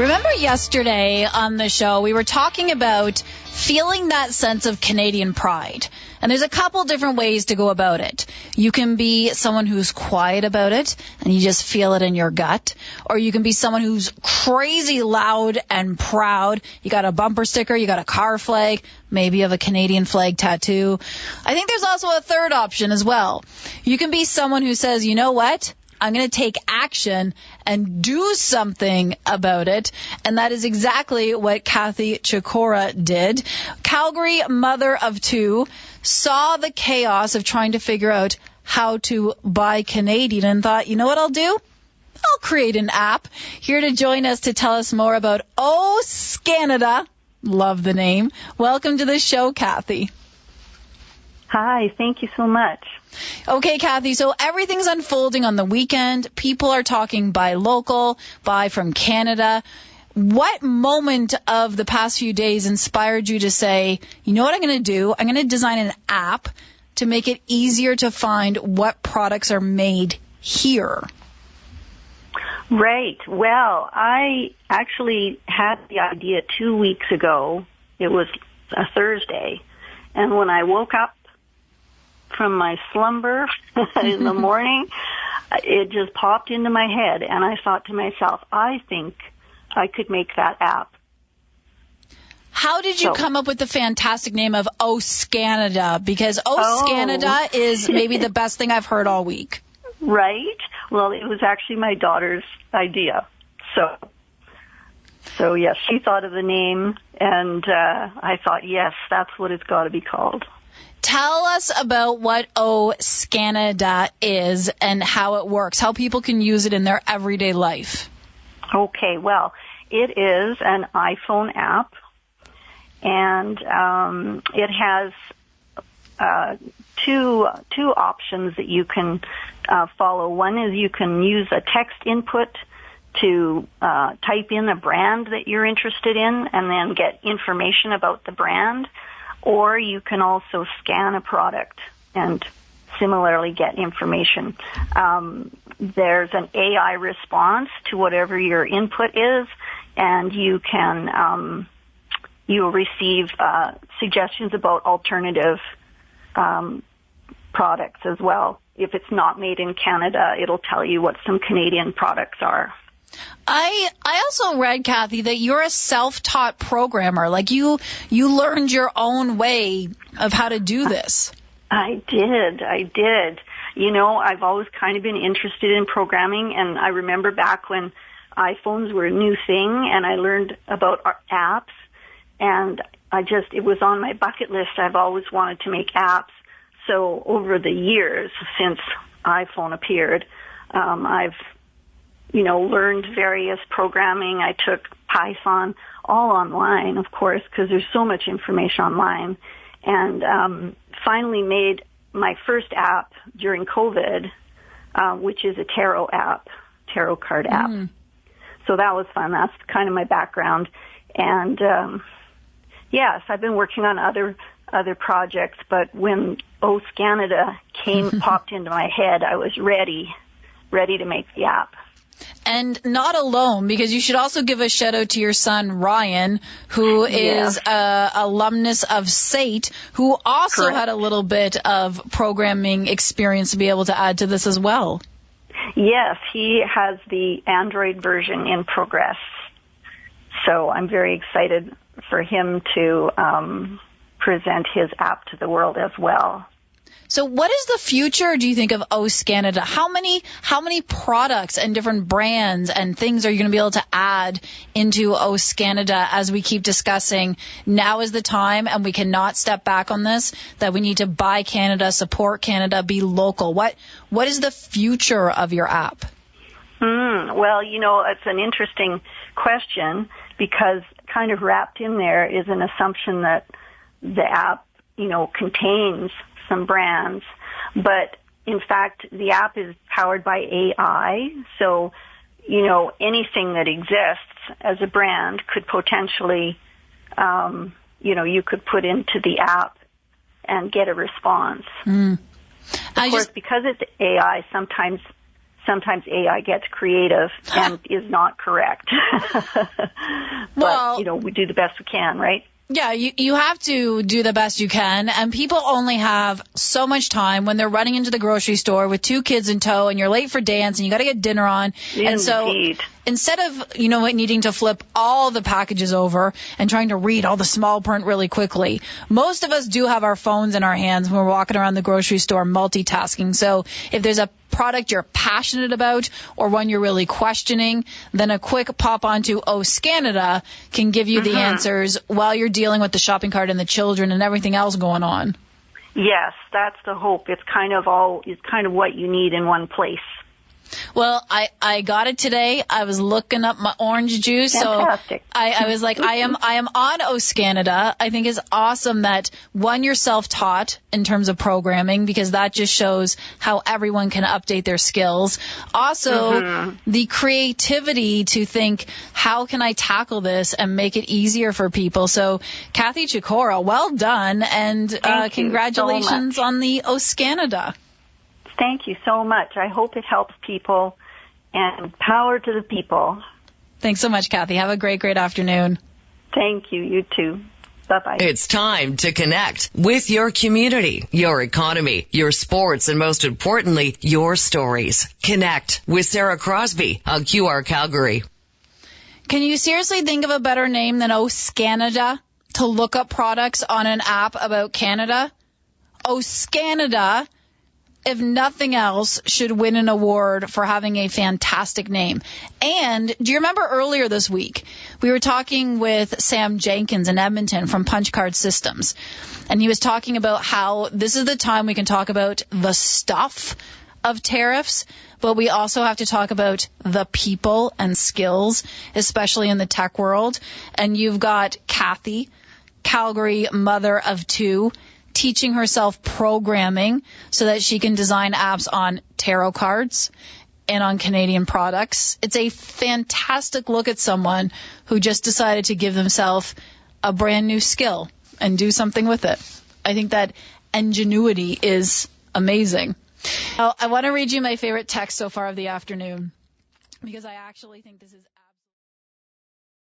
Remember yesterday on the show, we were talking about feeling that sense of Canadian pride. And there's a couple different ways to go about it. You can be someone who's quiet about it, and you just feel it in your gut. Or you can be someone who's crazy loud and proud. You got a bumper sticker, you got a car flag, maybe you have a Canadian flag tattoo. I think there's also a third option as well. You can be someone who says, you know what? I'm going to take action and do something about it. And that is exactly what Cathy Checora did. Calgary mother of two saw the chaos of trying to figure out how to buy Canadian and thought, you know what I'll do? I'll create an app. Here to join us to tell us more about SCANada. Love the name. Welcome to the show, Cathy. Hi, thank you so much. Okay, Cathy, so everything's unfolding on the weekend. People are talking buy local, buy from Canada. What moment of the past few days inspired you to say, you know what I'm going to do? I'm going to design an app to make it easier to find what products are made here. Right. Well, I actually had the idea 2 weeks ago. It was a Thursday. And when I woke up from my slumber in the morning, it just popped into my head. And I thought to myself, I think I could make that app. How did you come up with the fantastic name of SCANada? Because SCANada is maybe the best thing I've heard all week. Right. Well, it was actually my daughter's idea. So yes, she thought of the name, and I thought, yes, that's what it's got to be called. Tell us about what SCANada is and how it works, how people can use it in their everyday life. Okay, well, it is an iPhone app, and it has two options that you can follow. One is you can use a text input to type in a brand that you're interested in and then get information about the brand, or you can also scan a product and similarly get information. There's an AI response to whatever your input is, and you can you'll receive suggestions about alternative products as well. If it's not made in Canada, it'll tell you what some Canadian products are. I also read, Cathy, that you're a self-taught programmer. Like you learned your own way of how to do this. I did. You know, I've always kind of been interested in programming, and I remember back when iPhones were a new thing, and I learned about apps, and it was on my bucket list. I've always wanted to make apps. So over the years since iPhone appeared, I've learned various programming. I took Python, all online, of course, because there's so much information online, and finally made my first app during COVID, which is a tarot card app. So that was fun. That's kind of my background. And yes, I've been working on other projects, but when SCANada popped into my head, I was ready to make the app. And not alone, because you should also give a shout out to your son, Ryan, who is an alumnus of SAIT, who also had a little bit of programming experience to be able to add to this as well. Yes, he has the Android version in progress. So I'm very excited for him to present his app to the world as well. So what is the future, do you think, of SCANada? How many products and different brands and things are you going to be able to add into SCANada as we keep discussing? Now is the time, and we cannot step back on this, that we need to buy Canada, support Canada, be local. What is the future of your app? Well, it's an interesting question, because kind of wrapped in there is an assumption that the app, contains some brands, but in fact the app is powered by AI, so anything that exists as a brand could potentially you could put into the app and get a response. Of course, because it's AI, sometimes sometimes AI gets creative and is not correct. Well, But, we do the best we can, right? Yeah, you have to do the best you can, and people only have so much time when they're running into the grocery store with 2 kids in tow, and you're late for dance, and you got to get dinner on. And so instead of, needing to flip all the packages over and trying to read all the small print really quickly, most of us do have our phones in our hands when we're walking around the grocery store multitasking. So if there's a product you're passionate about or one you're really questioning, then a quick pop onto SCANada can give you the answers while you're dealing with the shopping cart and the children and everything else going on. Yes, that's the hope. It's kind of what you need in one place. Well, I got it today. I was looking up my orange juice. Fantastic. So I was like, I am on SCANada. I think it's awesome that, one, you're self-taught in terms of programming, because that just shows how everyone can update their skills. Also, the creativity to think, how can I tackle this and make it easier for people? So, Cathy Checora, well done, and congratulations on the SCANada. Thank you so much. I hope it helps people, and power to the people. Thanks so much, Cathy. Have a great, great afternoon. Thank you. You too. Bye-bye. It's time to connect with your community, your economy, your sports, and most importantly, your stories. Connect with Sarah Crosbie on QR Calgary. Can you seriously think of a better name than SCANada to look up products on an app about Canada? SCANada, if nothing else, should win an award for having a fantastic name. And do you remember earlier this week, we were talking with Sam Jenkins in Edmonton from Punch Card Systems, and he was talking about how this is the time we can talk about the stuff of tariffs, but we also have to talk about the people and skills, especially in the tech world. And you've got Cathy, Calgary mother of 2, teaching herself programming so that she can design apps on tarot cards and on Canadian products. It's a fantastic look at someone who just decided to give themselves a brand new skill and do something with it. I think that ingenuity is amazing. Now, I want to read you my favorite text so far of the afternoon, because I actually think this is